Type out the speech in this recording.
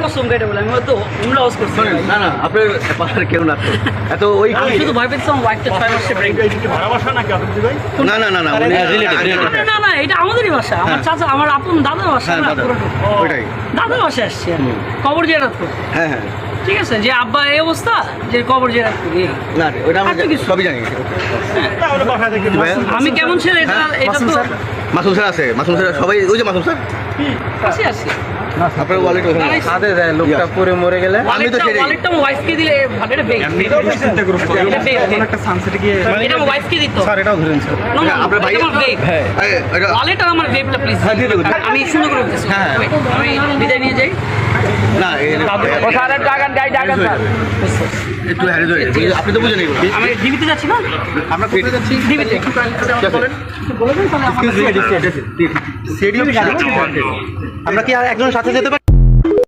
কসম কেটে বলে আমি হয়তো উমরা হাউস করছি না না আপনার পাশে কেউ না এত ওই আমি শুধু ভয় পেয়েছিলাম ওয়াইফটা 6 মাসে প্রেগনেন্ট ভাড়া বাসা নাকি আপনি ভাই? না না না না না না এটা আমাদেরই বাসা আমার চাচা আমার আপন দাদার বাসা হ্যাঁ না দাদা পুরোটা ওইটাই দাদার বাসায় আসছি আমি কবর জিয়ারত করতে হ্যাঁ হ্যাঁ ঠিক আছে যে আব্বা এই অবস্থা যে কবর জিয়ারত করি না ওইটা আমরা আচ্ছা, কিছু। সবই জানি তাহলে বাসা থেকে আমি কেমন ছেলে এটা এটা তো মাসুম স্যার আছে মাসুম স্যার সবাই ওই যে মাসুম স্যার আসি আসি আপনার ওয়ালেট ওখানে আছে। হাতে দেয় লোকটা পরে মরে গেলে আমি তো সেটাই ওয়ালেটটা আমার ওয়াইফকে দিলে ভালো এটা বেগ চিন্তা করুন এটা বেগ একটা সানসেটে গিয়ে এটা আমার ওয়াইফকে দিত স্যার এটাও ধরেন স্যার না না আপনার ভাই- এটা আমার বেগ ওয়ালেট আর আমার বেগটা প্লিজ হ্যাঁ, দিয়ে দেবো। আমি সুন্দর করে বলতেছি হ্যাঁ। আমি বিদায় নিয়ে যাই না একটু হ্যারেজ হয়ে গেছে। আপনি তো বুঝেন এগুলো আমি ডিবিতে যাচ্ছি না আমরা কোথায় যাচ্ছি ডিবিতে আমরা কি আর একজনের সাথে যেতে পারি?